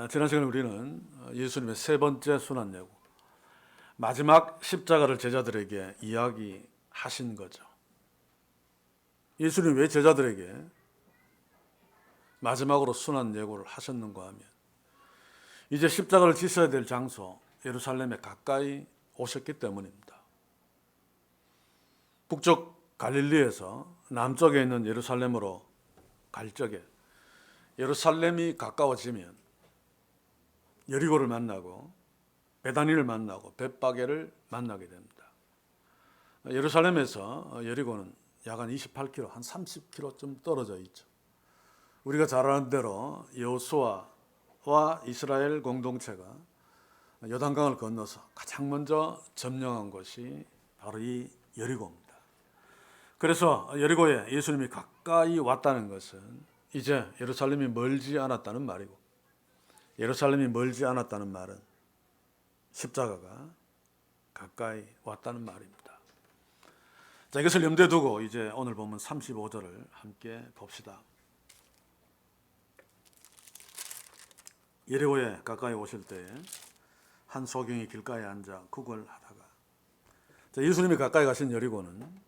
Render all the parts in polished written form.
지난 시간에 우리는 예수님의 세 번째 순환예고, 마지막 십자가를 제자들에게 이야기하신 거죠. 예수님이 왜 제자들에게 마지막으로 순환예고를 하셨는가 하면, 이제 십자가를 지셔야 될 장소 예루살렘에 가까이 오셨기 때문입니다. 북쪽 갈릴리에서 남쪽에 있는 예루살렘으로 갈 적에 예루살렘이 가까워지면 여리고를 만나고 베다니를 만나고 벳바게를 만나게 됩니다. 예루살렘에서 여리고는 약 한 28km, 한 30km쯤 떨어져 있죠. 우리가 잘 아는 대로 여호수아와 이스라엘 공동체가 요단강을 건너서 가장 먼저 점령한 곳이 바로 이 여리고입니다. 그래서 여리고에 예수님이 가까이 왔다는 것은 이제 예루살렘이 멀지 않았다는 말이고, 예루살렘이 멀지 않았다는 말은 십자가가 가까이 왔다는 말입니다. 자, 이것을 염두에 두고 이제 오늘 본문 35절을 함께 봅시다. 여리고에 가까이 오실 때에 한 소경이 길가에 앉아 구걸하다가, 예수님이 가까이 가신 여리고는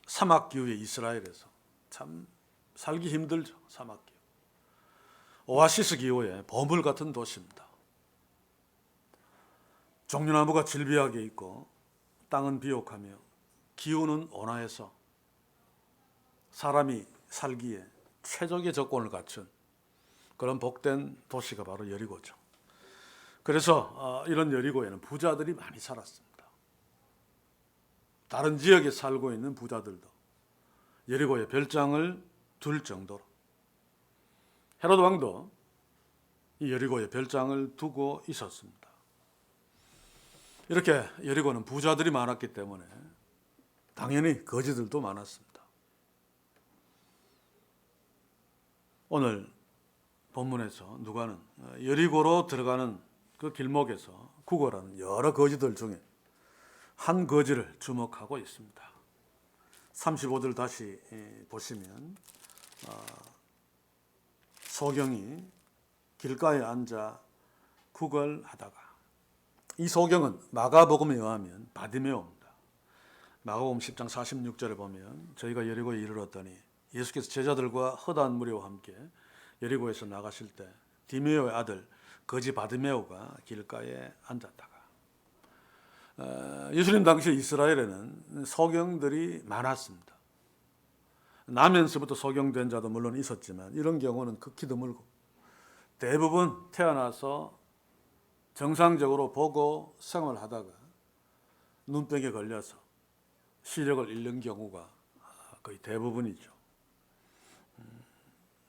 사막기후의 이스라엘에서 참 살기 힘들죠. 사막기후. 오아시스 기후의 보물 같은 도시입니다. 종려나무가 질비하게 있고 땅은 비옥하며 기후는 온화해서 사람이 살기에 최적의 조건을 갖춘 그런 복된 도시가 바로 여리고죠. 그래서 이런 여리고에는 부자들이 많이 살았습니다. 다른 지역에 살고 있는 부자들도 여리고에 별장을 둘 정도로, 헤로드 왕도 이 여리고에 별장을 두고 있었습니다. 이렇게 여리고는 부자들이 많았기 때문에 당연히 거지들도 많았습니다. 오늘 본문에서 누가는 여리고로 들어가는 그 길목에서 구걸하는 여러 거지들 중에 한 거지를 주목하고 있습니다. 35절 다시 보시면 소경이 길가에 앉아 구걸하다가, 이 소경은 마가복음에 의하면 바디메오입니다. 마가복음 10장 46절에 보면 저희가 여리고에 이르렀더니 예수께서 제자들과 허다한 무리와 함께 여리고에서 나가실 때 디메오의 아들 거지 바디메오가 길가에 앉았다가, 예수님 당시 이스라엘에는 소경들이 많았습니다. 나면서부터 소경된 자도 물론 있었지만 이런 경우는 극히 드물고, 대부분 태어나서 정상적으로 보고 생활하다가 눈병에 걸려서 시력을 잃는 경우가 거의 대부분이죠.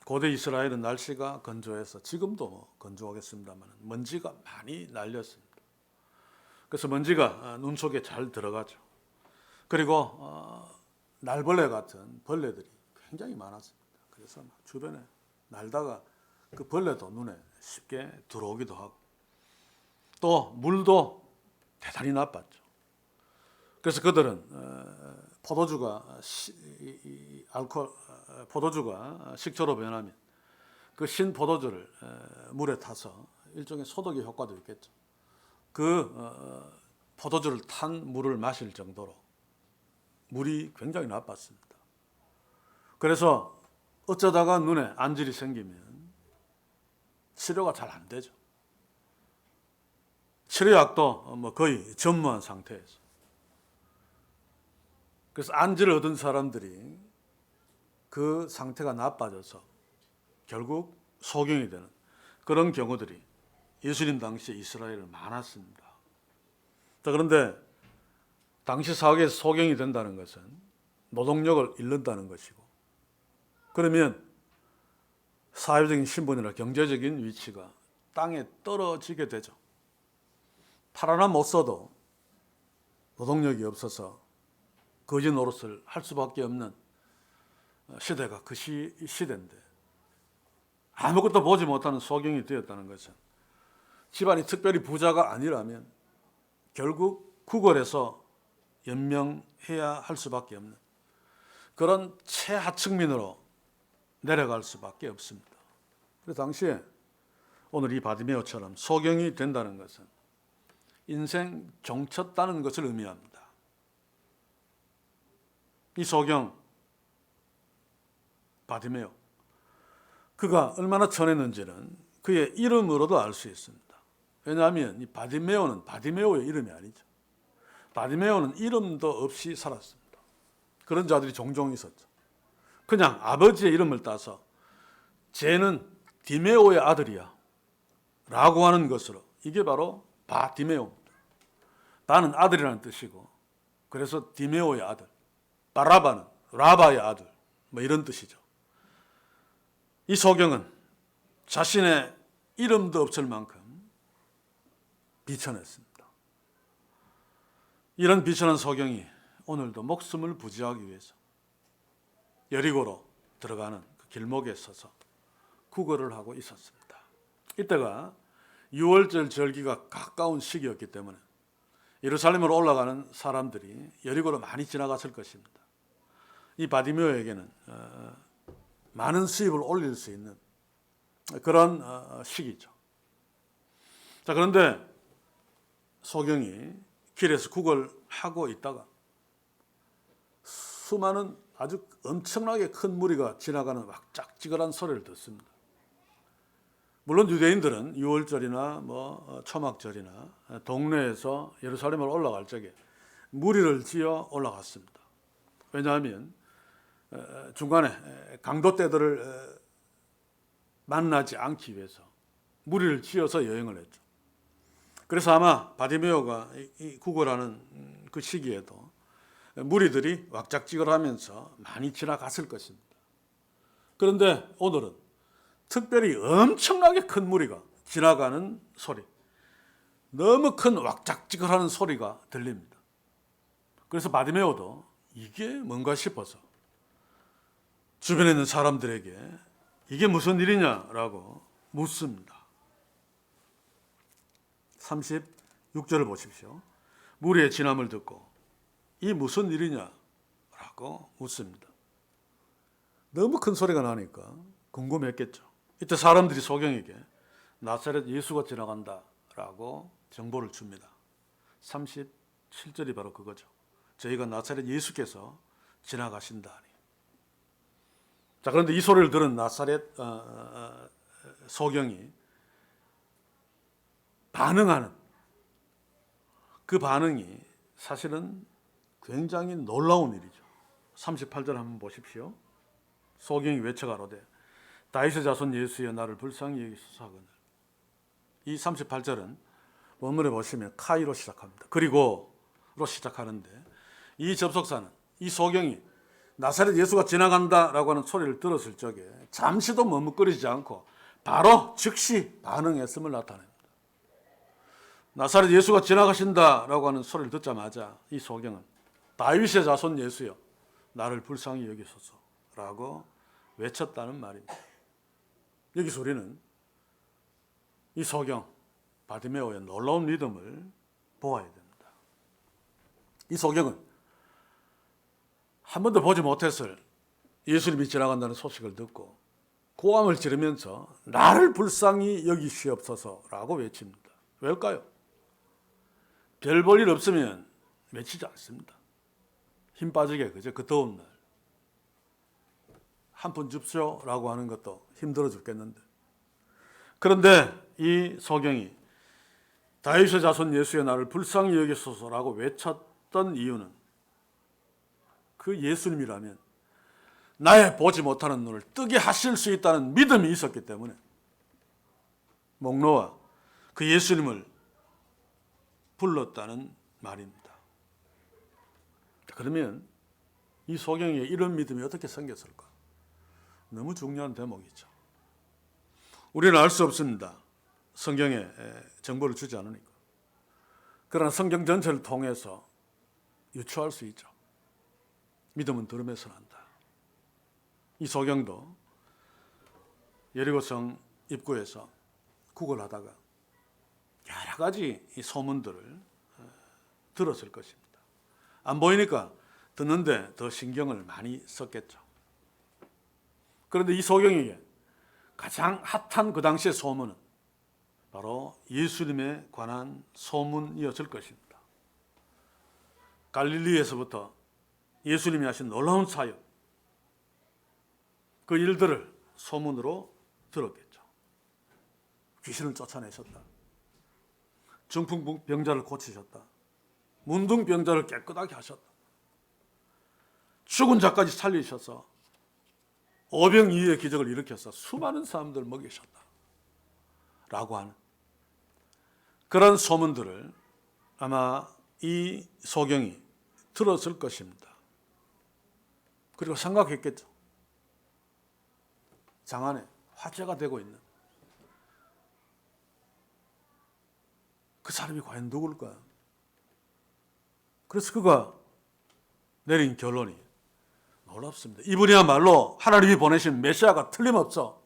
고대 이스라엘은 날씨가 건조해서, 지금도 건조하겠습니다만 먼지가 많이 날렸습니다. 그래서 먼지가 눈 속에 잘 들어가죠. 그리고 날벌레 같은 벌레들이 굉장히 많았습니다. 그래서 주변에 날다가 그 벌레도 눈에 쉽게 들어오기도 하고, 또 물도 대단히 나빴죠. 그래서 그들은 포도주가 식초로 변하면 그 신 포도주를 물에 타서 일종의 소독의 효과도 있겠죠. 그 포도주를 탄 물을 마실 정도로 물이 굉장히 나빴습니다. 그래서 어쩌다가 눈에 안질이 생기면 치료가 잘 안 되죠. 치료약도 거의 전무한 상태에서. 그래서 안지를 얻은 사람들이 그 상태가 나빠져서 결국 소경이 되는 그런 경우들이 예수님 당시에 이스라엘에 많았습니다. 그런데 당시 사회에서 소경이 된다는 것은 노동력을 잃는다는 것이고, 그러면 사회적인 신분이나 경제적인 위치가 땅에 떨어지게 되죠. 팔 하나 못 써도 노동력이 없어서 거지 노릇을 할 수밖에 없는 시대가 그 시대인데, 아무것도 보지 못하는 소경이 되었다는 것은 집안이 특별히 부자가 아니라면 결국 구걸해서 연명해야 할 수밖에 없는 그런 최하층민으로 내려갈 수밖에 없습니다. 그 당시에 오늘 이 바디메오처럼 소경이 된다는 것은 인생 종쳤다는 것을 의미합니다. 이 소경 바디메오, 그가 얼마나 천했는지는 그의 이름으로도 알 수 있습니다. 왜냐하면 이 바디메오는 바디메오의 이름이 아니죠. 바디메오는 이름도 없이 살았습니다. 그런 자들이 종종 있었죠. 그냥 아버지의 이름을 따서 쟤는 디메오의 아들이야 라고 하는 것으로, 이게 바로 바디메오입니다. 바는 아들이라는 뜻이고, 그래서 디메오의 아들, 바라바는 라바의 아들, 뭐 이런 뜻이죠. 이 소경은 자신의 이름도 없을 만큼 비천했습니다. 이런 비천한 소경이 오늘도 목숨을 부지하기 위해서 여리고로 들어가는 그 길목에 서서 구걸을 하고 있었습니다. 이때가 6월절 절기가 가까운 시기였기 때문에 예루살렘으로 올라가는 사람들이 여리고로 많이 지나갔을 것입니다. 이 바디메오에게는 많은 수입을 올릴 수 있는 그런 시기죠. 자, 그런데 소경이 길에서 구걸하고 있다가 수많은 아주 엄청나게 큰 무리가 지나가는 왁짝지근한 소리를 듣습니다. 물론 유대인들은 6월절이나 초막절이나 동네에서 예루살렘으로 올라갈 적에 무리를 지어 올라갔습니다. 왜냐하면 중간에 강도떼들을 만나지 않기 위해서 무리를 지어서 여행을 했죠. 그래서 아마 바디메오가 구걸하는 그 시기에도 무리들이 왁짝지근하면서 많이 지나갔을 것입니다. 그런데 오늘은 특별히 엄청나게 큰 무리가 지나가는 소리, 너무 큰 왁짝지근하는 소리가 들립니다. 그래서 바디메오도 이게 뭔가 싶어서 주변에 있는 사람들에게 이게 무슨 일이냐라고 묻습니다. 36절을 보십시오. 무리의 진함을 듣고 이 무슨 일이냐라고 묻습니다. 너무 큰 소리가 나니까 궁금했겠죠. 이때 사람들이 소경에게 나사렛 예수가 지나간다라고 정보를 줍니다. 37절이 바로 그거죠. 저희가 나사렛 예수께서 지나가신다 하니. 자, 그런데 이 소리를 들은 나사렛 소경이 반응하는 그 반응이 사실은 굉장히 놀라운 일이죠. 38절 한번 보십시오. 소경이 외쳐가로되 다윗의 자손 예수여 나를 불쌍히 여기소서 하거늘. 이 38절은 원문에 보시면 카이로 시작합니다. 그리고로 시작하는데 이 접속사는 이 소경이 나사렛 예수가 지나간다라고 하는 소리를 들었을 적에 잠시도 머뭇거리지 않고 바로 즉시 반응했음을 나타냅니다. 나사렛 예수가 지나가신다라고 하는 소리를 듣자마자 이 소경은 다윗의 자손 예수여 나를 불쌍히 여기소서라고 외쳤다는 말입니다. 여기서 우리는 이 소경 바디메오의 놀라운 믿음을 보아야 됩니다. 이 소경은 한 번도 보지 못했을 예수님이 지나간다는 소식을 듣고 고함을 지르면서 나를 불쌍히 여기시옵소서라고 외칩니다. 왜일까요? 별 볼 일 없으면 외치지 않습니다. 힘 빠지게 그저 그 더운 날 한 푼 줍쇼라고 하는 것도 힘들어 죽겠는데, 그런데 이 소경이 다윗의 자손 예수의 나를 불쌍히 여기소서라고 외쳤던 이유는 그 예수님이라면 나의 보지 못하는 눈을 뜨게 하실 수 있다는 믿음이 있었기 때문에 목 놓아 그 예수님을 불렀다는 말입니다. 그러면 이 소경의 이런 믿음이 어떻게 생겼을까? 너무 중요한 대목이죠. 우리는 알 수 없습니다. 성경에 정보를 주지 않으니까. 그러나 성경 전체를 통해서 유추할 수 있죠. 믿음은 들음에서 난다. 이 소경도 여리고성 입구에서 구걸하다가 여러 가지 이 소문들을 들었을 것입니다. 안 보이니까 듣는데 더 신경을 많이 썼겠죠. 그런데 이 소경에게 가장 핫한 그 당시의 소문은 바로 예수님에 관한 소문이었을 것입니다. 갈릴리에서부터 예수님이 하신 놀라운 사역, 그 일들을 소문으로 들었겠죠. 귀신을 쫓아내셨다. 중풍병자를 고치셨다. 문둥병자를 깨끗하게 하셨다. 죽은 자까지 살리셔서 오병이의 기적을 일으켜서 수많은 사람들 먹이셨다. 라고 하는 그런 소문들을 아마 이 소경이 들었을 것입니다. 그리고 생각했겠죠. 장안에 화제가 되고 있는 그 사람이 과연 누굴까? 그래서 그가 내린 결론이 놀랍습니다. 이분이야말로 하나님이 보내신 메시아가 틀림없어.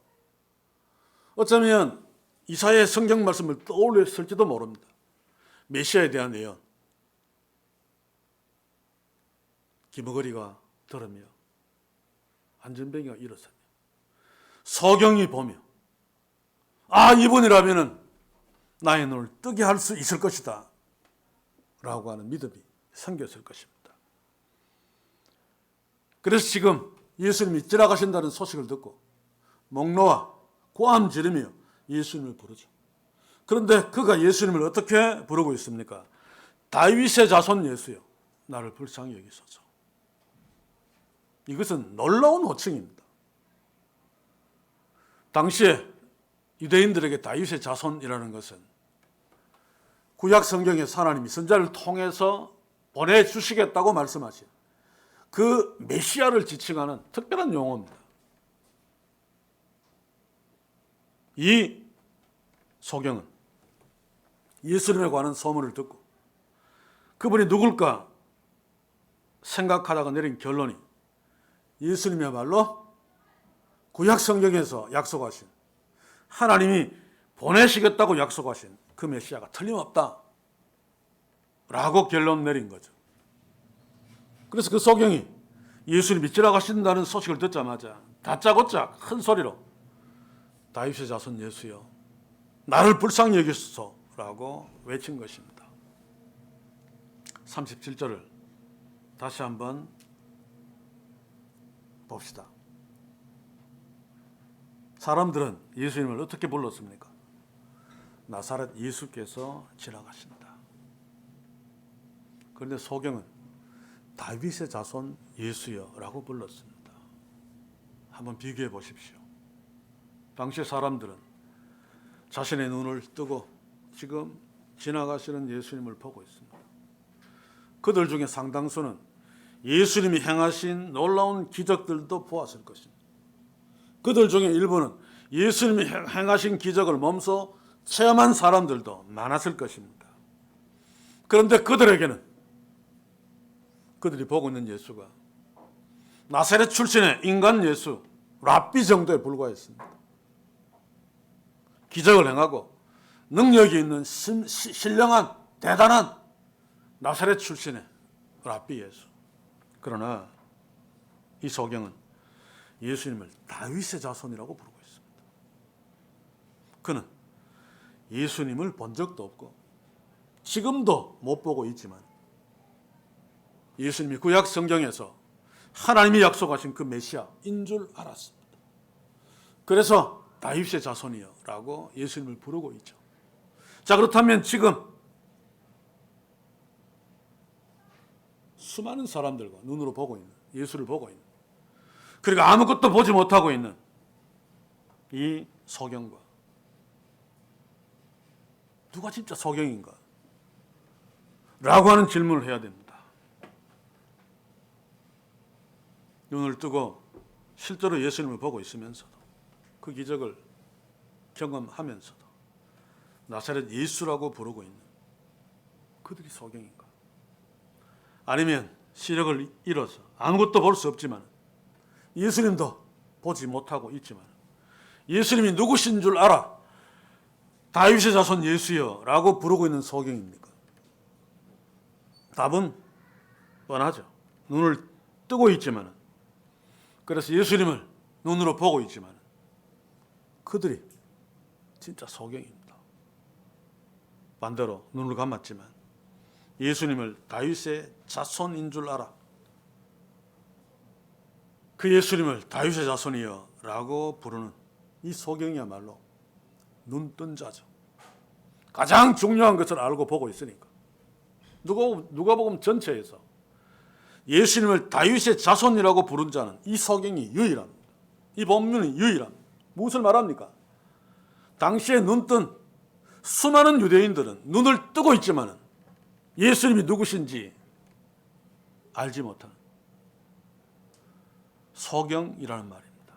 어쩌면 이사야의 성경 말씀을 떠올렸을지도 모릅니다. 메시아에 대한 예언. 기머거리가 들으며 안전뱅이가 일어서며 소경이 보며 이분이라면 나의 눈을 뜨게 할 수 있을 것이다 라고 하는 믿음이 생겼을 것입니다. 그래서 지금 예수님이 지나가신다는 소식을 듣고 목놓아 고함 지르며 예수님을 부르죠. 그런데 그가 예수님을 어떻게 부르고 있습니까? 다윗의 자손 예수여, 나를 불쌍히 여기소서. 이것은 놀라운 호칭입니다. 당시에 유대인들에게 다윗의 자손이라는 것은 구약 성경에서 하나님이 선지자를 통해서 보내주시겠다고 말씀하신 그 메시아를 지칭하는 특별한 용어입니다. 이 소경은 예수님에 관한 소문을 듣고 그분이 누굴까 생각하다가 내린 결론이 예수님이야말로 구약 성경에서 약속하신 하나님이 보내시겠다고 약속하신 그 메시아가 틀림없다 라고 결론 내린 거죠. 그래서 그 소경이 예수님이 지나가신다는 소식을 듣자마자 다짜고짜 큰 소리로 다윗의 자손 예수여, 나를 불쌍히 여기소서 라고 외친 것입니다. 37절을 다시 한번 봅시다. 사람들은 예수님을 어떻게 불렀습니까? 나사렛 예수께서 지나가신다. 그런데 소경은 다윗의 자손 예수여 라고 불렀습니다. 한번 비교해 보십시오. 당시 사람들은 자신의 눈을 뜨고 지금 지나가시는 예수님을 보고 있습니다. 그들 중에 상당수는 예수님이 행하신 놀라운 기적들도 보았을 것입니다. 그들 중에 일부는 예수님이 행하신 기적을 몸소 체험한 사람들도 많았을 것입니다. 그런데 그들에게는 그들이 보고 있는 예수가 나사렛 출신의 인간 예수 랍비 정도에 불과했습니다. 기적을 행하고 능력이 있는 신령한 대단한 나사렛 출신의 랍비 예수. 그러나 이 소경은 예수님을 다윗의 자손이라고 부르고 있습니다. 그는 예수님을 본 적도 없고 지금도 못 보고 있지만 예수님이 구약 성경에서 하나님이 약속하신 그 메시아인 줄 알았습니다. 그래서 다윗의 자손이여 라고 예수님을 부르고 있죠. 자, 그렇다면 지금 수많은 사람들과 눈으로 보고 있는, 예수를 보고 있는, 그리고 아무것도 보지 못하고 있는 이 소경과 누가 진짜 소경인가? 라고 하는 질문을 해야 됩니다. 눈을 뜨고 실제로 예수님을 보고 있으면서도 그 기적을 경험하면서도 나사렛 예수라고 부르고 있는 그들이 소경인가? 아니면 시력을 잃어서 아무것도 볼 수 없지만 예수님도 보지 못하고 있지만 예수님이 누구신 줄 알아 다윗의 자손 예수여 라고 부르고 있는 소경입니까? 답은 뻔하죠. 눈을 뜨고 있지만 그래서 예수님을 눈으로 보고 있지만 그들이 진짜 소경입니다. 반대로 눈을 감았지만 예수님을 다윗의 자손인 줄 알아. 그 예수님을 다윗의 자손이여 라고 부르는 이 소경이야말로 눈뜬 자죠. 가장 중요한 것을 알고 보고 있으니까. 누가복음 전체에서 예수님을 다윗의 자손이라고 부른 자는 이 소경이 유일합니다. 이 본문이 유일합니다. 무엇을 말합니까? 당시에 눈뜬 수많은 유대인들은 눈을 뜨고 있지만 예수님이 누구신지 알지 못하는 소경이라는 말입니다.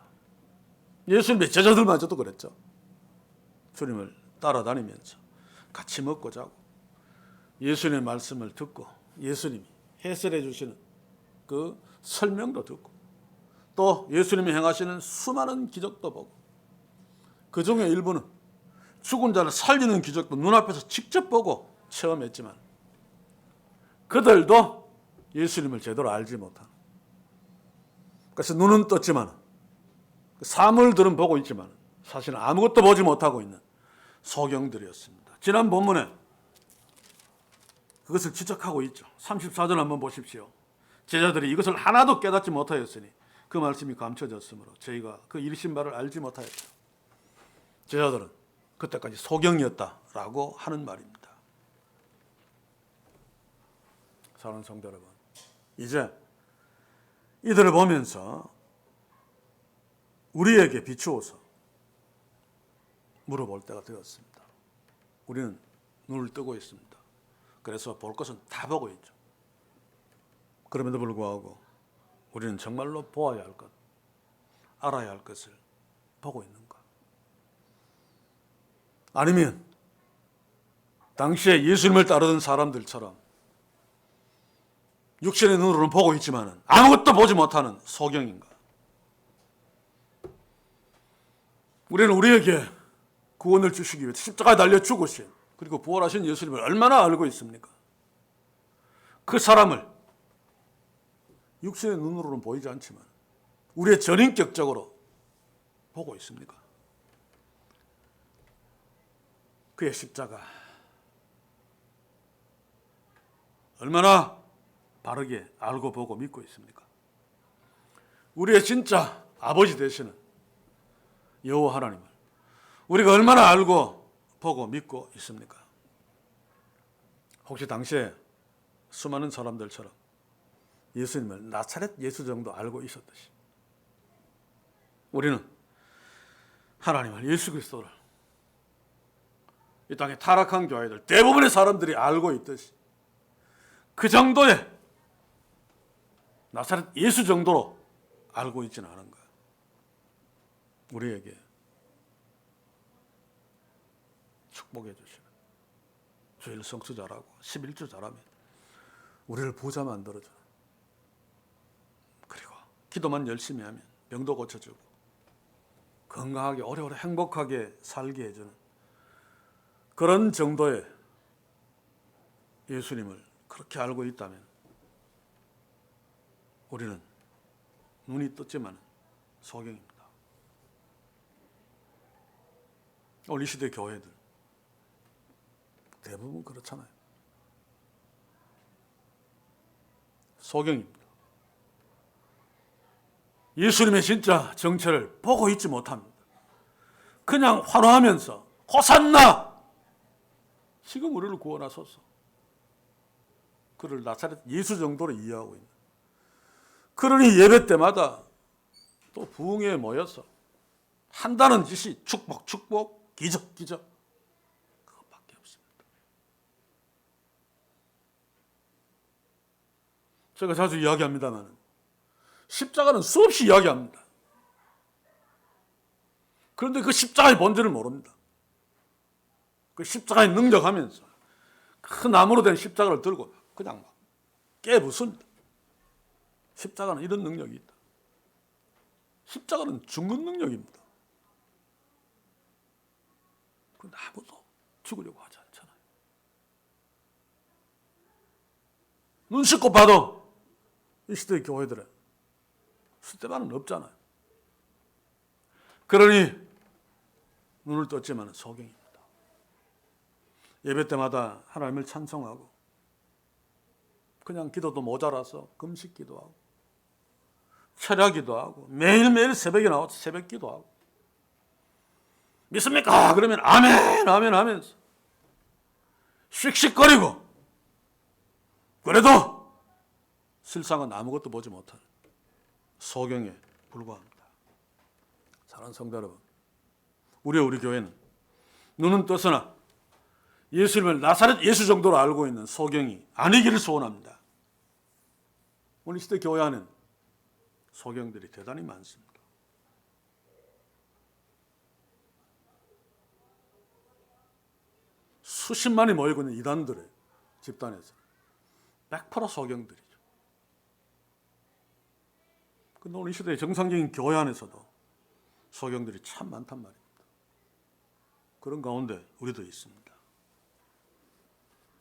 예수님의 제자들마저도 그랬죠. 주님을 따라다니면서 같이 먹고 자고 예수님의 말씀을 듣고 예수님이 해설해 주시는 그 설명도 듣고 또 예수님이 행하시는 수많은 기적도 보고 그 중에 일부는 죽은 자를 살리는 기적도 눈앞에서 직접 보고 체험했지만 그들도 예수님을 제대로 알지 못하는, 그래서 눈은 떴지만 사물들은 보고 있지만 사실은 아무것도 보지 못하고 있는 소경들이었습니다. 지난 본문에 그것을 지적하고 있죠. 34절 한번 보십시오. 제자들이 이것을 하나도 깨닫지 못하였으니 그 말씀이 감춰졌으므로 저희가 그 이르신 바를 알지 못하였다. 제자들은 그때까지 소경이었다라고 하는 말입니다. 사랑하는 성도 여러분, 이제 이들을 보면서 우리에게 비추어서 물어볼 때가 되었습니다. 우리는 눈을 뜨고 있습니다. 그래서 볼 것은 다 보고 있죠. 그럼에도 불구하고 우리는 정말로 보아야 할 것, 알아야 할 것을 보고 있는가? 아니면 당시에 예수님을 따르던 사람들처럼 육신의 눈으로는 보고 있지만 아무것도 보지 못하는 소경인가? 우리는 우리에게 구원을 주시기 위해 십자가에 달려 죽으신 그리고 부활하신 예수님을 얼마나 알고 있습니까? 그 사람을 육신의 눈으로는 보이지 않지만 우리의 전인격적으로 보고 있습니까? 그의 십자가 얼마나 바르게 알고 보고 믿고 있습니까? 우리의 진짜 아버지 되시는 여호와 하나님을 우리가 얼마나 알고 보고 믿고 있습니까? 혹시 당시에 수많은 사람들처럼 예수님을 나사렛 예수 정도 알고 있었듯이 우리는 하나님을 예수 그리스도를 이 땅의 타락한 교회들 대부분의 사람들이 알고 있듯이 그 정도의 나사렛 예수 정도로 알고 있지는 않은 거예요. 우리에게 축복해 주시는 주일 성수 잘하고 11주 잘하면 우리를 부자 만들어주는, 그리고 기도만 열심히 하면 병도 고쳐주고 건강하게 오래오래 행복하게 살게 해주는 그런 정도의 예수님을 그렇게 알고 있다면 우리는 눈이 떴지만 소경입니다. 오늘 이 시대 교회들 대부분 그렇잖아요. 소경입니다. 예수님의 진짜 정체를 보고 있지 못합니다. 그냥 환호하면서 호산나! 지금 우리를 구원하소서. 그를 나사렛 예수 정도로 이해하고 있는. 그러니 예배 때마다 또 부흥회에 모여서 한다는 짓이 축복, 축복, 기적, 기적. 그것밖에 없습니다. 제가 자주 이야기합니다만 십자가는 수없이 이야기합니다. 그런데 그 십자가의 본질을 모릅니다. 그 십자가의 능력하면서 큰 나무로 된 십자가를 들고 그냥 막 깨부숩니다. 십자가는 이런 능력이 있다. 십자가는 죽는 능력입니다. 그런데 아무도 죽으려고 하지 않잖아요. 눈 씻고 봐도 이 시대의 교회들은 스테반은 없잖아요. 그러니 눈을 떴지만 소경입니다. 예배 때마다 하나님을 찬송하고 그냥 기도도 모자라서 금식 기도하고 철야 기도하고 매일매일 새벽에 나와서 새벽 기도하고 믿습니까? 그러면 아멘 아멘 하면서 씩씩거리고 그래도 실상은 아무것도 보지 못하는 소경에 불과합니다. 사랑하는 성도 여러분, 우리 교회는 눈은 떠서나 예수님을 나사렛 예수 정도로 알고 있는 소경이 아니기를 소원합니다. 오늘 시대 교회 안에는 소경들이 대단히 많습니다. 수십만이 모이고 있는 이단들의 집단에서 100% 소경들이죠. 근데 오늘 이 시대의 정상적인 교회 안에서도 소경들이 참 많단 말입니다. 그런 가운데 우리도 있습니다.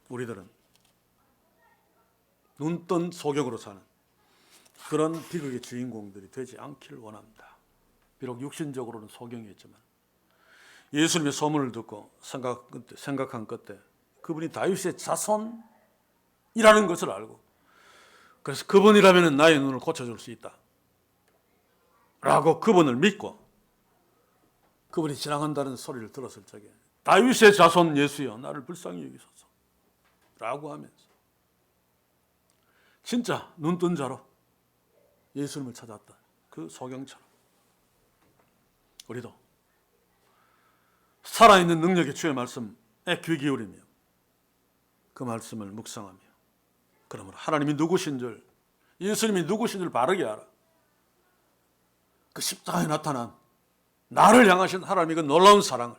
우리들은 눈뜬 소경으로 사는 그런 비극의 주인공들이 되지 않기를 원합니다. 비록 육신적으로는 소경이었지만 예수님의 소문을 듣고 생각한 끝에 그분이 다윗의 자손이라는 것을 알고 그래서 그분이라면 나의 눈을 고쳐줄 수 있다 라고 그분을 믿고 그분이 지나간다는 소리를 들었을 적에 다윗의 자손 예수여 나를 불쌍히 여기소서 라고 하면서 진짜 눈뜬 자로 예수님을 찾았다. 그 소경처럼 우리도 살아있는 능력의 주의 말씀에 귀 기울이며 그 말씀을 묵상하며 그러므로 하나님이 누구신 줄 예수님이 누구신 줄 바르게 알아. 그 십자가에 나타난 나를 향하신 하나님의 그 놀라운 사랑을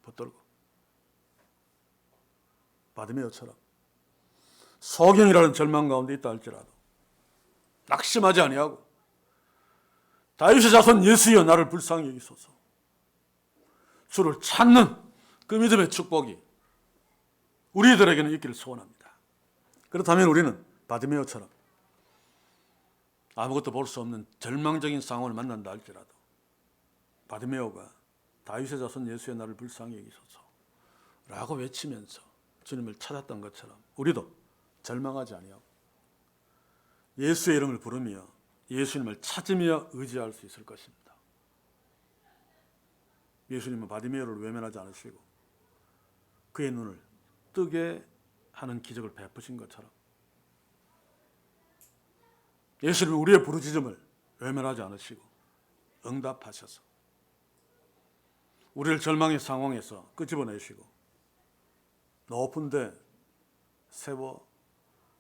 붙들고 바디메오처럼 소경이라는 절망 가운데 있다 할지라도 낙심하지 아니하고 다윗의 자손 예수여 나를 불쌍히 여기소서 주를 찾는 그 믿음의 축복이 우리들에게는 있기를 소원합니다. 그렇다면 우리는 바디메오처럼 아무것도 볼 수 없는 절망적인 상황을 만난다 할지라도 바디메오가 다윗의 자손 예수의 나를 불쌍히 여기소서 라고 외치면서 주님을 찾았던 것처럼 우리도 절망하지 아니하고 예수의 이름을 부르며 예수님을 찾으며 의지할 수 있을 것입니다. 예수님은 바디메오를 외면하지 않으시고 그의 눈을 뜨게 하는 기적을 베푸신 것처럼 예수님은 우리의 부르짖음을 외면하지 않으시고 응답하셔서 우리를 절망의 상황에서 끄집어내시고 높은 데 세워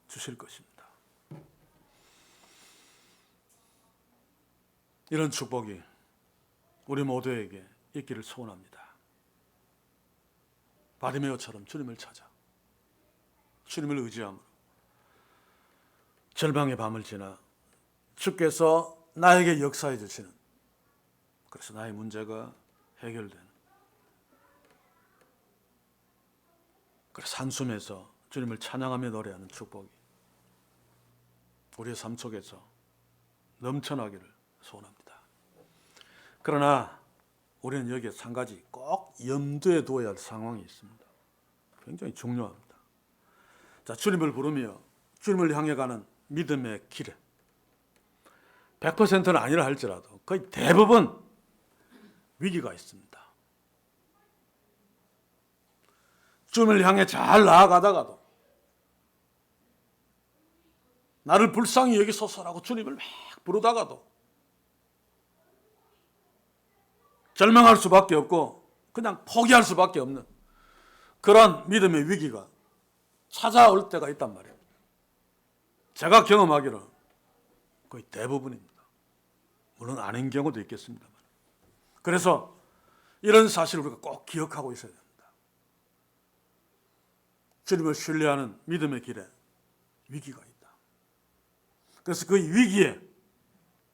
주실 것입니다. 이런 축복이 우리 모두에게 있기를 소원합니다. 바디메오처럼 주님을 찾아 주님을 의지함으로 절망의 밤을 지나 주께서 나에게 역사해 주시는 그래서 나의 문제가 해결되는 그래서 한숨에서 주님을 찬양하며 노래하는 축복이 우리의 삶 속에서 넘쳐나기를 소원합니다. 그러나 우리는 여기에 한 가지 꼭 염두에 두어야 할 상황이 있습니다. 굉장히 중요합니다. 자, 주님을 부르며 주님을 향해 가는 믿음의 길에 100%는 아니라 할지라도 거의 대부분 위기가 있습니다. 주님을 향해 잘 나아가다가도 나를 불쌍히 여기소서라고 주님을 막 부르다가도 절망할 수밖에 없고 그냥 포기할 수밖에 없는 그런 믿음의 위기가 찾아올 때가 있단 말이에요. 제가 경험하기로 거의 대부분입니다. 물론 아닌 경우도 있겠습니다만. 그래서 이런 사실을 우리가 꼭 기억하고 있어야 됩니다. 주님을 신뢰하는 믿음의 길에 위기가 있다. 그래서 그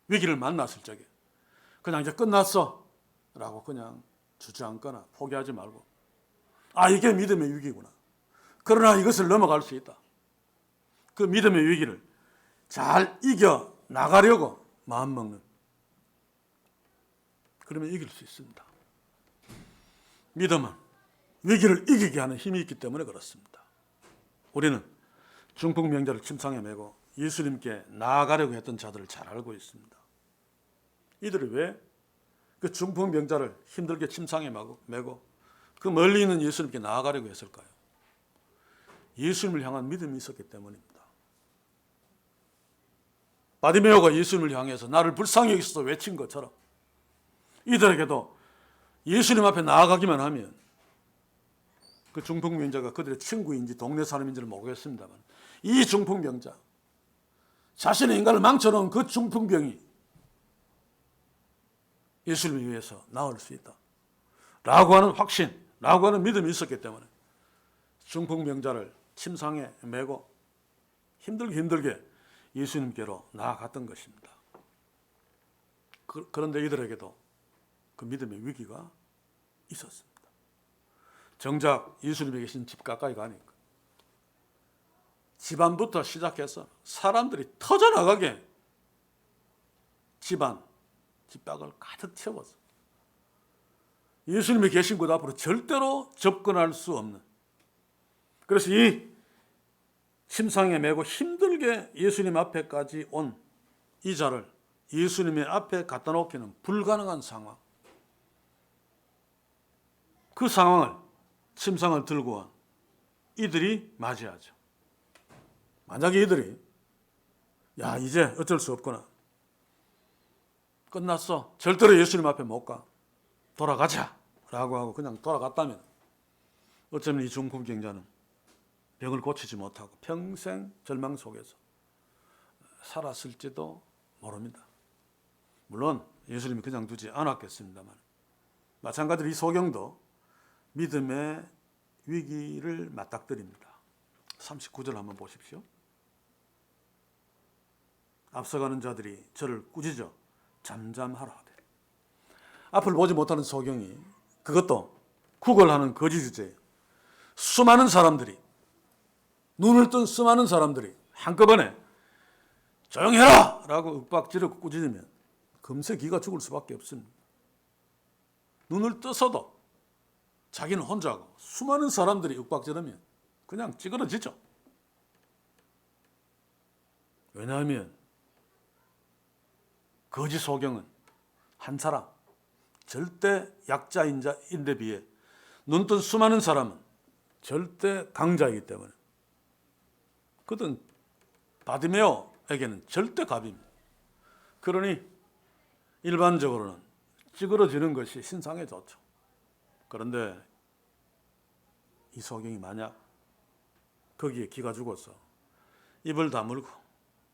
위기를 만났을 적에 그냥 이제 끝났어 라고 그냥 주저앉거나 포기하지 말고 이게 믿음의 위기구나. 그러나 이것을 넘어갈 수 있다. 그 믿음의 위기를 잘 이겨 나가려고 마음먹는 그러면 이길 수 있습니다. 믿음은 위기를 이기게 하는 힘이 있기 때문에 그렇습니다. 우리는 중풍 명절을 침상에 메고 예수님께 나아가려고 했던 자들을 잘 알고 있습니다. 이들이 왜 그 중풍 병자를 힘들게 침상에 메고 그 멀리 있는 예수님께 나아가려고 했을까요? 예수님을 향한 믿음이 있었기 때문입니다. 바디메오가 예수님을 향해서 나를 불쌍히 여기소서 외친 것처럼 이들에게도 예수님 앞에 나아가기만 하면 그 중풍병자가 그들의 친구인지 동네 사람인지를 모르겠습니다만 이 중풍병자, 자신의 인간을 망쳐놓은 그 중풍병이 예수님을 위해서 나을 수 있다 라고 하는 확신, 라고 하는 믿음이 있었기 때문에 중풍병자를 침상에 메고 힘들게 예수님께로 나아갔던 것입니다. 그런데 이들에게도 그 믿음의 위기가 있었습니다. 정작 예수님이 계신 집 가까이 가니까 집안부터 시작해서 사람들이 터져나가게 집밖을 가득 채웠어요. 예수님이 계신 곳 앞으로 절대로 접근할 수 없는, 그래서 이 침상에 메고 힘들게 예수님 앞에까지 온 이 자를 예수님의 앞에 갖다 놓기는 불가능한 상황. 그 상황을 침상을 들고 온 이들이 맞이하죠. 만약에 이들이 이제 어쩔 수 없구나, 끝났어, 절대로 예수님 앞에 못 가, 돌아가자 라고 하고 그냥 돌아갔다면 어쩌면 이 중풍병자는 병을 고치지 못하고 평생 절망 속에서 살았을지도 모릅니다. 물론 예수님이 그냥 두지 않았겠습니다만 마찬가지로 이 소경도 믿음의 위기를 맞닥뜨립니다. 39절 한번 보십시오. 앞서가는 자들이 저를 꾸짖어 잠잠하라 하되. 앞을 보지 못하는 소경이, 그것도 구걸하는 거짓 주제예요. 수많은 사람들이, 눈을 뜬 수많은 사람들이 한꺼번에 조용해라 라고 윽박지르고 꾸짖으면 금세 기가 죽을 수밖에 없습니다. 눈을 떠서도 자기는 혼자고 수많은 사람들이 윽박지르면 그냥 찌그러지죠. 왜냐하면 거짓 소경은 한 사람, 절대 약자인데 비해 눈뜬 수많은 사람은 절대 강자이기 때문에 그든 바디메오에게는 절대 갑입니다. 그러니 일반적으로는 찌그러지는 것이 신상에 좋죠. 그런데 이 소경이 만약 거기에 기가 죽어서 입을 다물고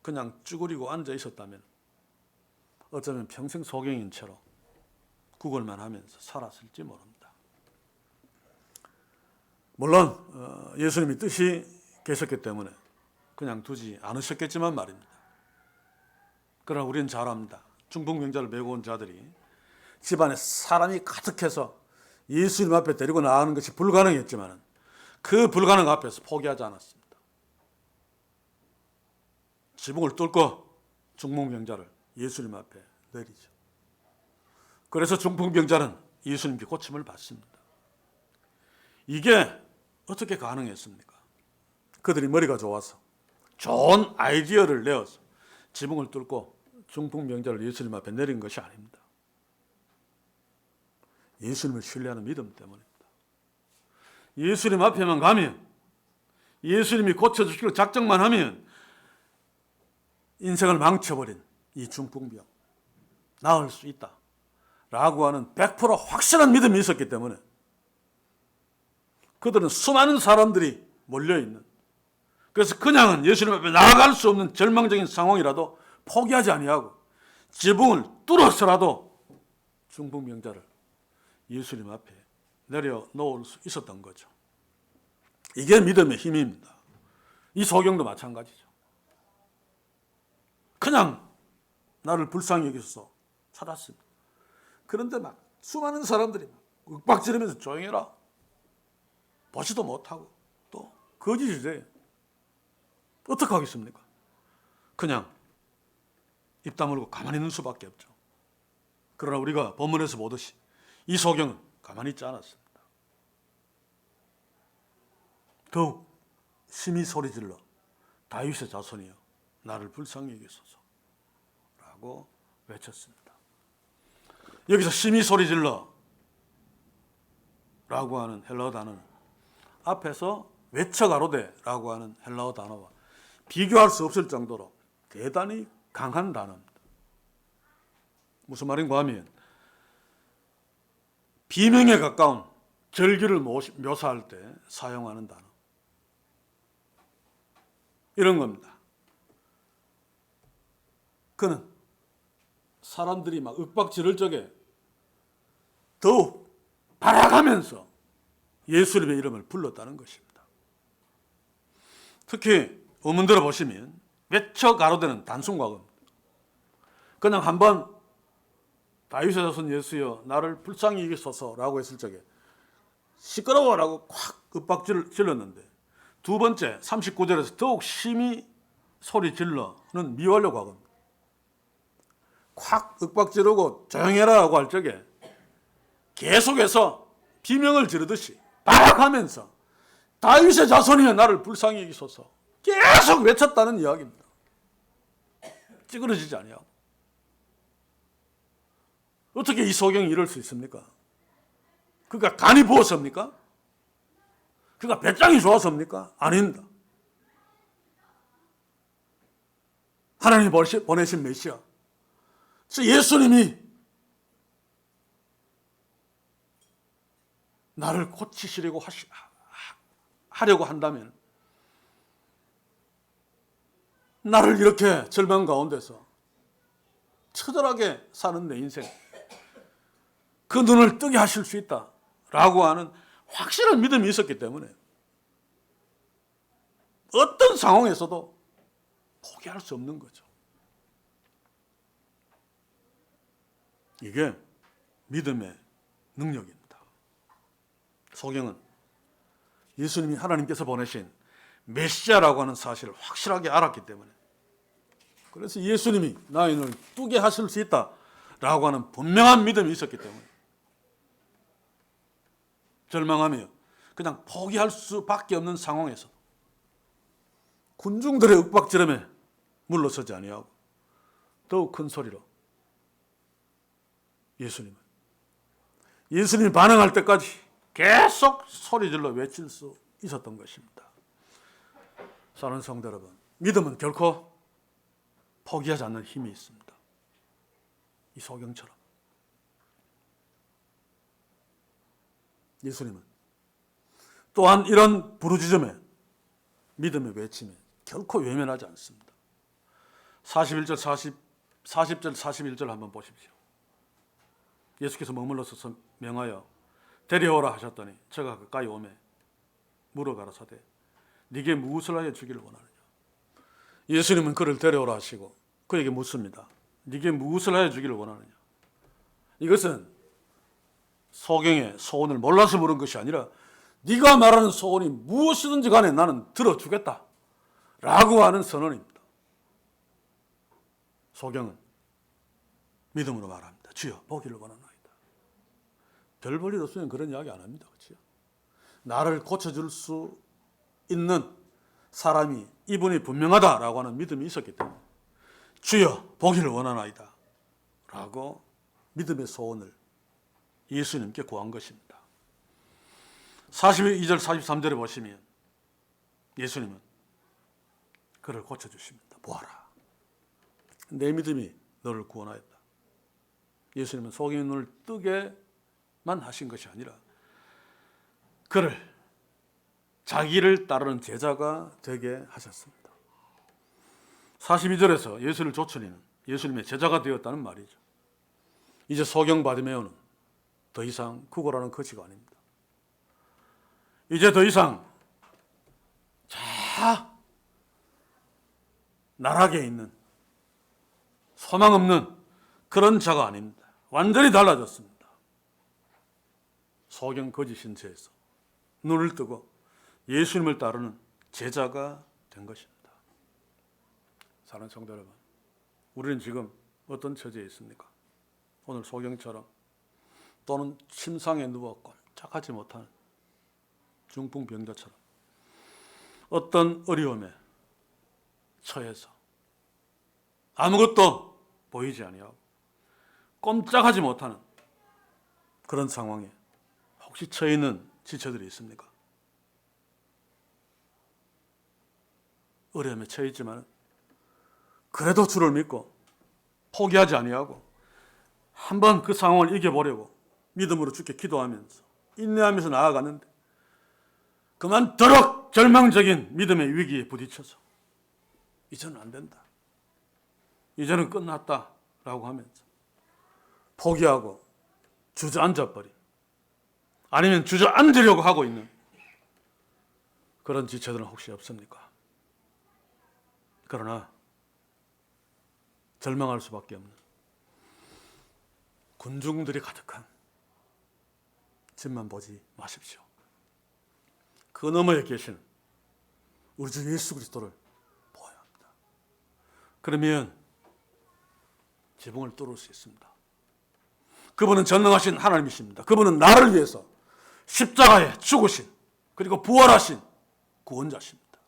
그냥 쭈그리고 앉아 있었다면 어쩌면 평생 소경인 채로 구걸만 하면서 살았을지 모릅니다. 물론 예수님이 뜻이 계셨기 때문에 그냥 두지 않으셨겠지만 말입니다. 그러나 우리는 잘 압니다. 중풍병자를 메고 온 자들이 집안에 사람이 가득해서 예수님 앞에 데리고 나가는 것이 불가능했지만 그 불가능 앞에서 포기하지 않았습니다. 지붕을 뚫고 중풍병자를 예수님 앞에 내리죠. 그래서 중풍병자는 예수님께 고침을 받습니다. 이게 어떻게 가능했습니까? 그들이 머리가 좋아서 좋은 아이디어를 내어서 지붕을 뚫고 중풍병자를 예수님 앞에 내린 것이 아닙니다. 예수님을 신뢰하는 믿음 때문입니다. 예수님 앞에만 가면, 예수님이 고쳐주시기로 작정만 하면 인생을 망쳐버린 이 중풍병 나을 수 있다 라고 하는 100% 확실한 믿음이 있었기 때문에 그들은 수많은 사람들이 몰려있는, 그래서 그냥은 예수님 앞에 나아갈 수 없는 절망적인 상황이라도 포기하지 아니하고 지붕을 뚫어서라도 중풍병자를 예수님 앞에 내려놓을 수 있었던 거죠. 이게 믿음의 힘입니다. 이 소경도 마찬가지죠. 그냥 나를 불쌍히 여기셔서 찾았습니다. 그런데 막 수많은 사람들이 윽박지르면서 조용해라, 보지도 못하고 또 거짓 주제에 어떻게 하겠습니까? 그냥 입 다물고 가만히 있는 수밖에 없죠. 그러나 우리가 본문에서 보듯이 이 소경은 가만히 있지 않았습니다. 더욱 심히 소리질러 다윗의 자손이여 나를 불쌍히 여기소서 라고 외쳤습니다. 여기서 심히 소리질러 라고 하는 헬라어 단어는 앞에서 외쳐가로되 라고 하는 헬라어 단어와 비교할 수 없을 정도로 대단히 강한 단어입니다. 무슨 말인가 하면 비명에 가까운 절규를 묘사할 때 사용하는 단어, 이런 겁니다. 그는 사람들이 막 윽박지를 적에 더욱 발악하면서 예수님의 이름을 불렀다는 것입니다. 특히 어문들어 보시면 외쳐 가로되는 단순 과거입니다. 그냥 한번 다윗의 자손 예수여 나를 불쌍히 여기소서라고 했을 적에 시끄러워라고 콱 윽박지를 질렀는데, 두 번째 39절에서 더욱 심히 소리 질러는 미완료 과거입니다. 콱 윽박지르고 조용해라라고 할 적에 계속해서 비명을 지르듯이 발악하면서 다윗의 자손이여 나를 불쌍히 여기소서 계속 외쳤다는 이야기입니다. 찌그러지지 아니하고. 어떻게 이 소경이 이럴 수 있습니까? 그가 간이 부었습니까? 그가 배짱이 좋아서입니까? 아닙니다. 하나님이 보내신 메시아, 예수님이 나를 고치시려고 하려고 한다면 나를 이렇게 절망 가운데서 처절하게 사는 내 인생, 그 눈을 뜨게 하실 수 있다라고 하는 확실한 믿음이 있었기 때문에 어떤 상황에서도 포기할 수 없는 거죠. 이게 믿음의 능력입니다. 소경은 예수님이 하나님께서 보내신 메시아라고 하는 사실을 확실하게 알았기 때문에, 그래서 예수님이 나의 눈을 뜨게 하실 수 있다라고 하는 분명한 믿음이 있었기 때문에 절망하며 그냥 포기할 수밖에 없는 상황에서 군중들의 윽박지름에 물러서지 아니하고 더욱 큰 소리로 예수님이 반응할 때까지 계속 소리질러 외칠 수 있었던 것입니다. 사랑하는 성도 여러분, 믿음은 결코 포기하지 않는 힘이 있습니다. 이 소경처럼 예수님은 또한 이런 부르짖음에 믿음의 외침에 결코 외면하지 않습니다. 40절 41절 한번 보십시오. 예수께서 머물러서 명하여 데려오라 하셨더니 저가 가까이 오매 물어 가라사대 네게 무엇을 하여 주기를 원하느냐. 예수님은 그를 데려오라 하시고 그에게 묻습니다. 네게 무엇을 하여 주기를 원하느냐. 이것은 소경의 소원을 몰라서 물은 것이 아니라 네가 말하는 소원이 무엇이든지 간에 나는 들어주겠다 라고 하는 선언입니다. 소경은 믿음으로 말합니다. 주여 보기를 원하나이다. 별 볼 일 없으면 그런 이야기 안 합니다. 그렇죠? 나를 고쳐줄 수 있는 사람이 이분이 분명하다라고 하는 믿음이 있었기 때문에 주여 보기를 원하나이다 라고 믿음의 소원을 예수님께 구한 것입니다. 42절 43절에 보시면 예수님은 그를 고쳐주십니다. 보아라, 내 믿음이 너를 구원하였다. 예수님은 소경의 눈을 뜨게만 하신 것이 아니라 그를 자기를 따르는 제자가 되게 하셨습니다. 42절에서 예수를 쫓으니는 예수님의 제자가 되었다는 말이죠. 이제 소경 바디메오는 더 이상 구걸하는 거지가 아닙니다. 이제 더 이상 나락에 있는 소망 없는 그런 자가 아닙니다. 완전히 달라졌습니다. 소경 거지 신세에서 눈을 뜨고 예수님을 따르는 제자가 된 것입니다. 사랑하는 성도 여러분, 우리는 지금 어떤 처지에 있습니까? 오늘 소경처럼 또는 침상에 누워 꼼짝하지 못하는 중풍병자처럼 어떤 어려움에 처해서 아무것도 보이지 아니하고 꼼짝하지 못하는 그런 상황에 혹시 처해 있는 지체들이 있습니까? 어려움에 처해 있지만 그래도 주를 믿고 포기하지 아니하고 한번 그 상황을 이겨보려고 믿음으로 주께 기도하면서 인내하면서 나아가는데 그만두록 절망적인 믿음의 위기에 부딪혀서 이제는 안 된다, 이제는 끝났다라고 하면서 포기하고 주저앉아버린, 아니면 주저앉으려고 하고 있는 그런 지체들은 혹시 없습니까? 그러나 절망할 수밖에 없는 군중들이 가득한 집만 보지 마십시오. 그 너머에 계신 우리 주 예수 그리스도를 보아야 합니다. 그러면 지붕을 뚫을 수 있습니다. 그분은 전능하신 하나님이십니다. 그분은 나를 위해서 십자가에 죽으신, 그리고 부활하신 구원자십니다.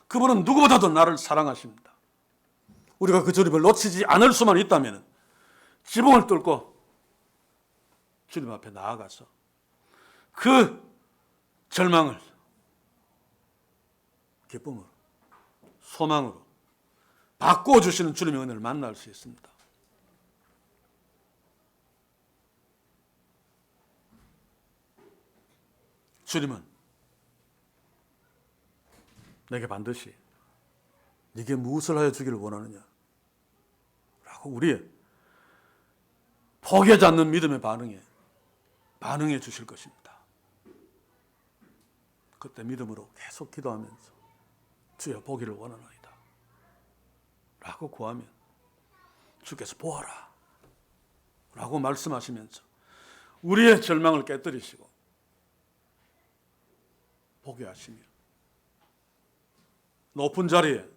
그분은 누구보다도 나를 사랑하십니다. 우리가 그 주님을 놓치지 않을 수만 있다면 지붕을 뚫고 주님 앞에 나아가서 그 절망을 기쁨으로, 소망으로 바꿔주시는 주님의 은혜를 만날 수 있습니다. 주님은 내게 반드시 네게 무엇을 하여 주기를 원하느냐 라고 우리의 포기하지 않는 믿음의 반응해 주실 것입니다. 그때 믿음으로 계속 기도하면서 주여 보기를 원하나이다 라고 구하면 주께서 보아라 라고 말씀하시면서 우리의 절망을 깨뜨리시고 보게 하시며 높은 자리에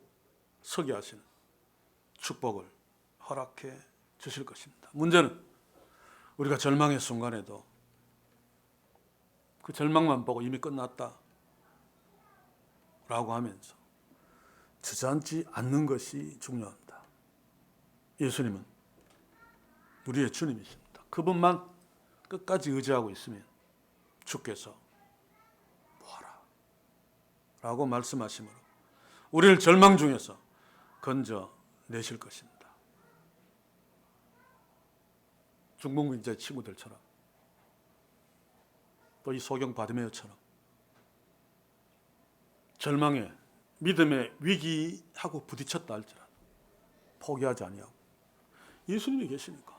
서게 하시는 축복을 허락해 주실 것입니다. 문제는 우리가 절망의 순간에도 그 절망만 보고 이미 끝났다 라고 하면서 주저앉지 않는 것이 중요합니다. 예수님은 우리의 주님이십니다. 그분만 끝까지 의지하고 있으면 주께서 보아라 라고 말씀하시므로 우리를 절망 중에서 건져내실 것입니다. 중봉민자의 친구들처럼 또 이 소경 바디메오처럼 절망에 믿음의 위기하고 부딪혔다 할지라도 포기하지 아니하고 예수님이 계시니까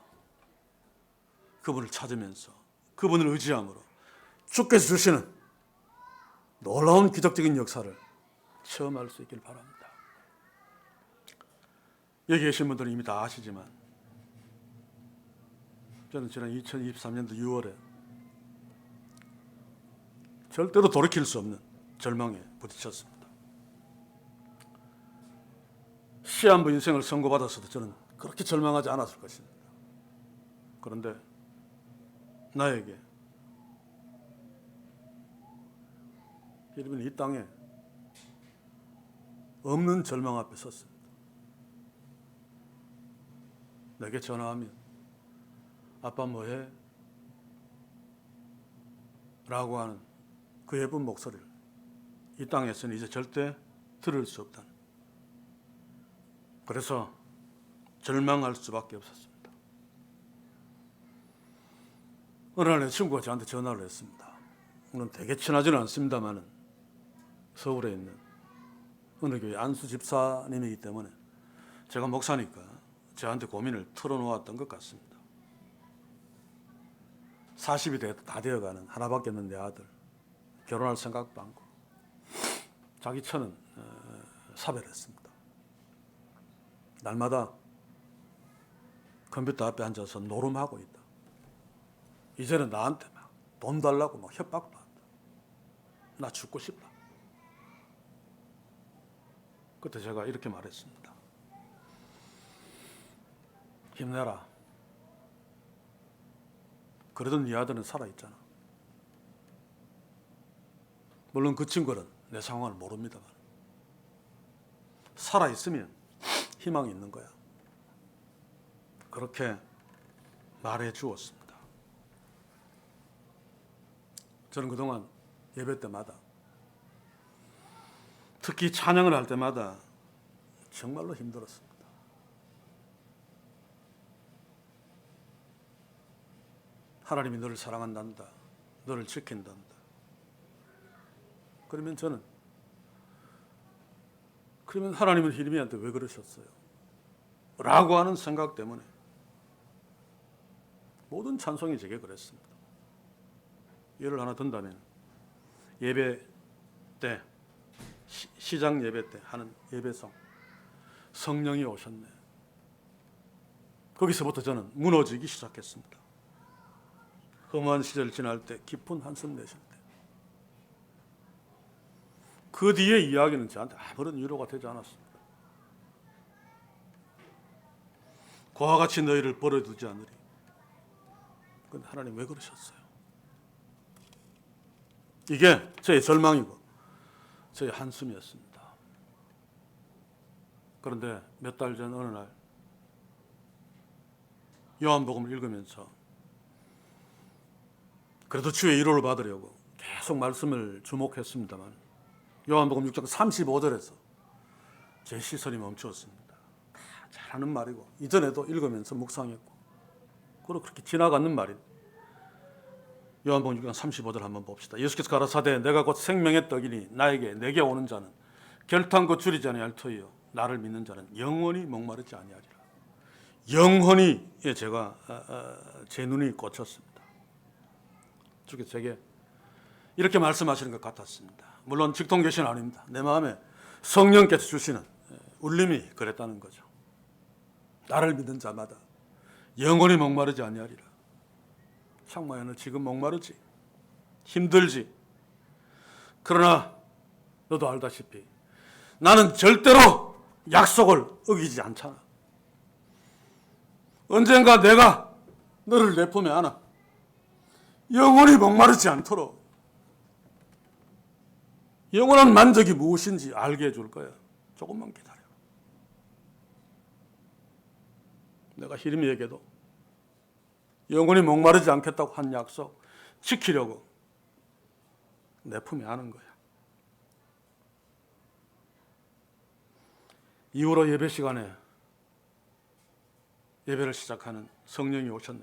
그분을 찾으면서 그분을 의지함으로 주께서 주시는 놀라운 기적적인 역사를 체험할 수 있길 바랍니다. 여기 계신 분들은 이미 다 아시지만 저는 지난 2023년도 6월에 절대로 돌이킬 수 없는 절망에 부딪혔습니다. 시한부 인생을 선고받았어도 저는 그렇게 절망하지 않았을 것입니다. 그런데 나에게 이 땅에 없는 절망 앞에 섰습니다. 내게 전화하면 아빠 뭐해? 라고 하는 그 예쁜 목소리를 이 땅에서는 이제 절대 들을 수 없다는, 그래서 절망할 수밖에 없었습니다. 어느 날 내 친구가 저한테 전화를 했습니다. 물론 되게 친하지는 않습니다만은 서울에 있는 어느 교회 안수 집사님이기 때문에 제가 목사니까 저한테 고민을 털어놓았던 것 같습니다. 40이 다 되어가는 하나밖에 없는 내 아들, 결혼할 생각도 않고 자기 처는 사별했습니다. 날마다 컴퓨터 앞에 앉아서 노름하고 있다. 이제는 나한테 막 돈 달라고 막 협박도 한다. 나 죽고 싶다. 그때 제가 이렇게 말했습니다. 힘내라. 그래도 네 아들은 살아있잖아. 물론 그 친구는 내 상황을 모릅니다만 살아있으면 희망이 있는 거야. 그렇게 말해 주었습니다. 저는 그동안 예배 때마다, 특히 찬양을 할 때마다 정말로 힘들었습니다. 하나님이 너를 사랑한단다, 너를 지킨단다. 그러면 하나님은 히르미야한테 왜 그러셨어요? 라고 하는 생각 때문에 모든 찬송이 제게 그랬습니다. 예를 하나 든다면, 예배 때, 시작 예배 때 하는 예배성, 성령이 오셨네. 거기서부터 저는 무너지기 시작했습니다. 험한 시절 지날 때, 깊은 한숨 내쉴 때. 그 뒤의 이야기는 저한테 아무런 위로가 되지 않았습니다. 그와 같이 너희를 버려두지 않으리. 근데 하나님 왜 그러셨어요? 이게 저의 절망이고 저의 한숨이었습니다. 그런데 몇 달 전 어느 날 요한복음을 읽으면서 그래도 주의 위로를 받으려고 계속 말씀을 주목했습니다만, 요한복음 6장 35절에서 제 시선이 멈추었습니다. 다 잘하는 말이고 이전에도 읽으면서 묵상했고 그리고 그렇게 지나가는 말인 요한복음 6장 35절 한번 봅시다. 예수께서 가라사대 내가 곧 생명의 떡이니 내게 오는 자는 결탄코 줄이지 아니할 터이요 나를 믿는 자는 영원히 목마르지 아니하리라. 영원히 제가 제 눈이 꽂혔습니다. 주께서 제게 이렇게 말씀하시는 것 같았습니다. 물론 직통계시는 아닙니다. 내 마음에 성령께서 주시는 울림이 그랬다는 거죠. 나를 믿는 자마다 영원히 목마르지 아니하리라. 창모야, 너 지금 목마르지? 힘들지? 그러나 너도 알다시피 나는 절대로 약속을 어기지 않잖아. 언젠가 내가 너를 내 품에 안아 영원히 목마르지 않도록 영원한 만족이 무엇인지 알게 해줄 거야. 조금만 기다려. 내가 히르미에게도 영원히 목마르지 않겠다고 한 약속 지키려고 내 품에 안은 거야. 이후로 예배 시간에 예배를 시작하는 성령이 오셨네.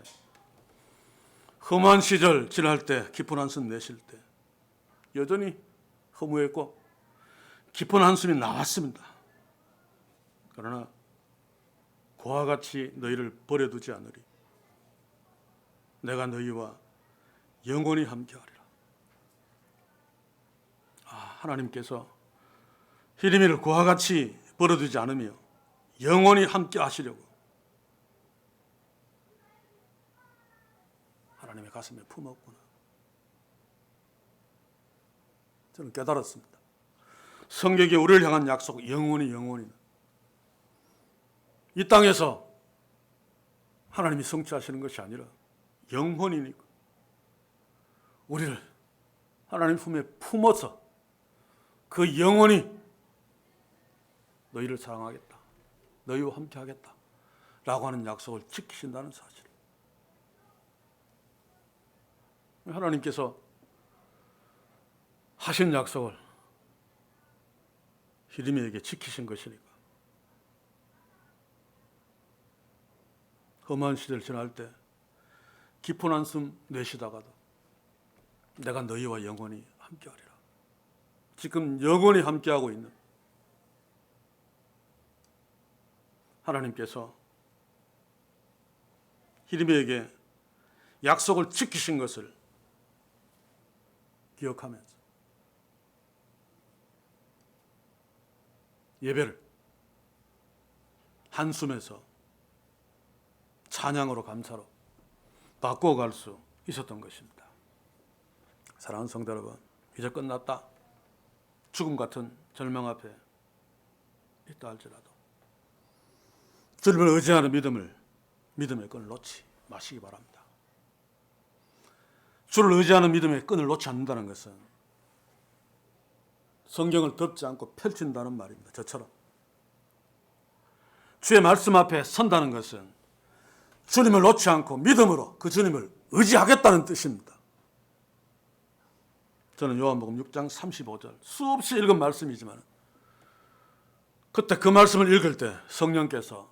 험한 시절 지날 때, 깊은 한숨 내쉴 때 여전히 허무했고 깊은 한숨이 나왔습니다. 그러나 그와 같이 너희를 버려두지 않으리. 내가 너희와 영원히 함께하리라. 하나님께서 히르미를 그와 같이 버려두지 않으며 영원히 함께하시려고 하나님의 가슴에 품었구나. 저는 깨달았습니다. 성경에 우리를 향한 약속, 영원히 이 땅에서 하나님이 성취하시는 것이 아니라 영원이니까 우리를 하나님 품에 품어서 그 영원히 너희를 사랑하겠다, 너희와 함께 하겠다 라고 하는 약속을 지키신다는 사실. 하나님께서 하신 약속을 히르미에게 지키신 것이니까 험한 시절 지날 때 깊은 한숨 내쉬다가도 내가 너희와 영원히 함께하리라. 지금 영원히 함께하고 있는 하나님께서 히르미에게 약속을 지키신 것을 기억하면서 예배를 한숨에서 찬양으로 감사로 바꿔갈 수 있었던 것입니다. 사랑하는 성도 여러분, 이제 끝났다. 죽음 같은 절망 앞에 있다 할지라도 주님을 의지하는 믿음의 끈을 놓지 마시기 바랍니다. 주를 의지하는 믿음의 끈을 놓지 않는다는 것은 성경을 덮지 않고 펼친다는 말입니다. 저처럼 주의 말씀 앞에 선다는 것은 주님을 놓지 않고 믿음으로 그 주님을 의지하겠다는 뜻입니다. 저는 요한복음 6장 35절 수없이 읽은 말씀이지만 그때 그 말씀을 읽을 때 성령께서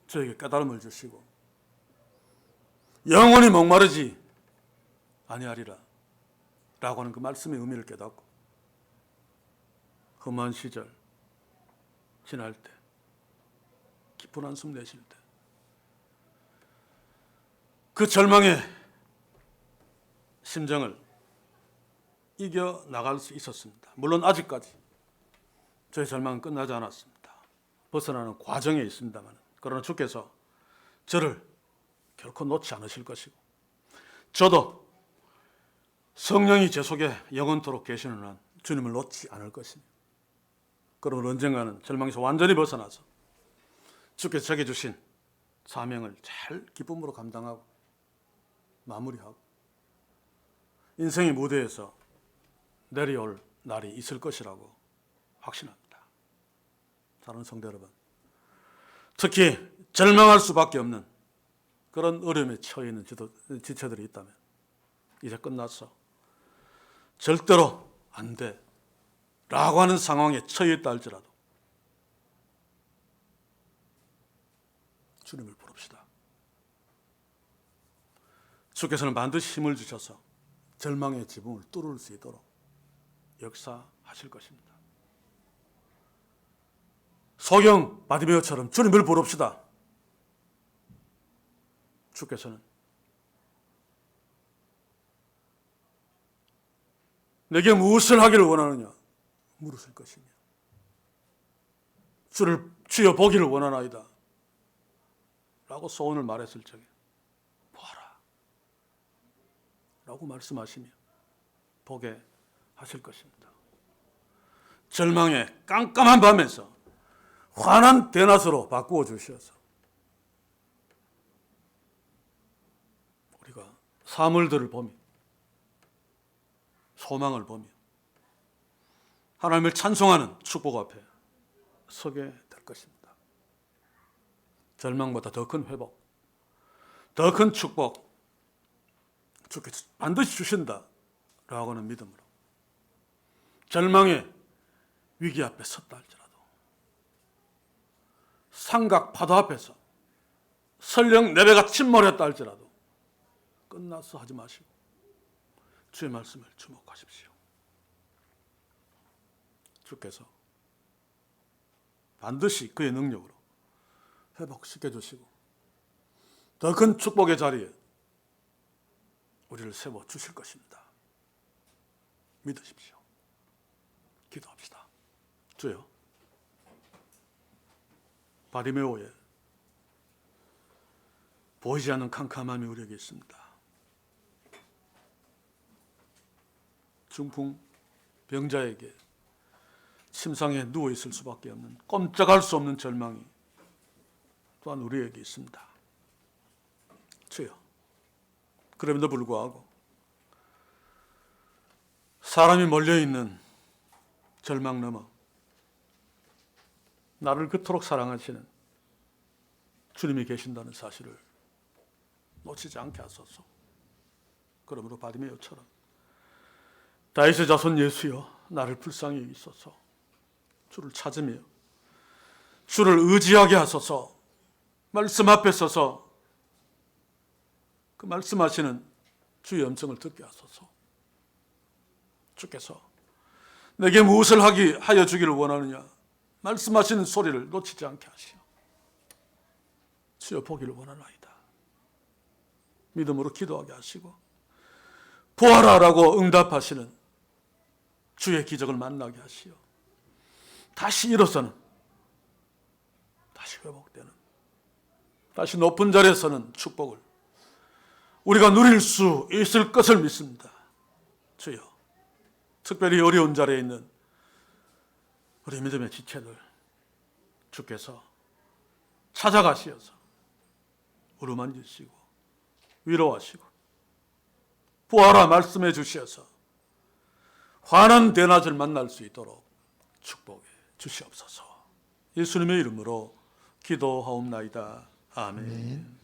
저에게 깨달음을 주시고 영원히 목마르지 아니하리라 라고 하는 그 말씀의 의미를 깨닫고 험한 시절 지날 때 깊은 한숨 내쉴 때 그 절망의 심정을 이겨나갈 수 있었습니다. 물론 아직까지 저의 절망은 끝나지 않았습니다. 벗어나는 과정에 있습니다만 그러나 주께서 저를 결코 놓지 않으실 것이고 저도 성령이 제 속에 영원토록 계시는 한 주님을 놓지 않을 것입니다. 그러면 언젠가는 절망에서 완전히 벗어나서 주께서 제게 주신 사명을 잘 기쁨으로 감당하고 마무리하고 인생의 무대에서 내려올 날이 있을 것이라고 확신합니다. 사랑하는 성도 여러분, 특히 절망할 수밖에 없는 그런 어려움에 처해 있는 지체들이 있다면 이제 끝났어. 절대로 안 돼. 라고 하는 상황에 처해 있다 할지라도 주님을 부릅시다. 주께서는 반드시 힘을 주셔서 절망의 지붕을 뚫을 수 있도록 역사하실 것입니다. 소경 바디메오처럼 주님을 부릅시다. 주께서는 내게 무엇을 하기를 원하느냐 물으실 것이며 주를 주여 보기를 원하나이다 라고 소원을 말했을 적에 보아라 라고 말씀하시며 보게 하실 것입니다. 절망의 깜깜한 밤에서 환한 대낮으로 바꾸어 주셔서 우리가 사물들을 보며 소망을 보며 하나님을 찬송하는 축복 앞에 서게 될 것입니다. 절망보다 더 큰 회복, 더 큰 축복 주께서 반드시 주신다라고 하는 믿음으로 절망의 위기 앞에 섰다 할지라도 삼각 파도 앞에서 설령 내 배가 침몰했다 할지라도 끝났어 하지 마시고 주의 말씀을 주목하십시오. 주께서 반드시 그의 능력으로 회복시켜 주시고 더 큰 축복의 자리에 우리를 세워 주실 것입니다. 믿으십시오. 기도합시다. 주여, 바디메오의 보이지 않는 캄캄함이 우리에게 있습니다. 중풍 병자에게 침상에 누워 있을 수밖에 없는 꼼짝할 수 없는 절망이 또한 우리에게 있습니다. 주여, 그럼에도 불구하고 사람이 몰려있는 절망 넘어 나를 그토록 사랑하시는 주님이 계신다는 사실을 놓치지 않게 하소서. 그러므로 바디메오처럼 다윗의 자손 예수여 나를 불쌍히 여기소서. 주를 찾으며 주를 의지하게 하소서. 말씀 앞에 서서 그 말씀하시는 주의 음성을 듣게 하소서. 주께서 내게 무엇을 하여 주기를 원하느냐 말씀하시는 소리를 놓치지 않게 하시오. 주여 보기를 원하나이다. 믿음으로 기도하게 하시고 보아라라고 응답하시는 주의 기적을 만나게 하시오. 다시 일어서는, 다시 회복되는, 다시 높은 자리에 서는 축복을 우리가 누릴 수 있을 것을 믿습니다. 주여, 특별히 어려운 자리에 있는 우리 믿음의 지체들 주께서 찾아가시어서 어루만지시고 위로하시고 부하라 말씀해 주시어서 환한 대낮을 만날 수 있도록 축복해 주시옵소서. 예수님의 이름으로 기도하옵나이다. 아멘. 아멘.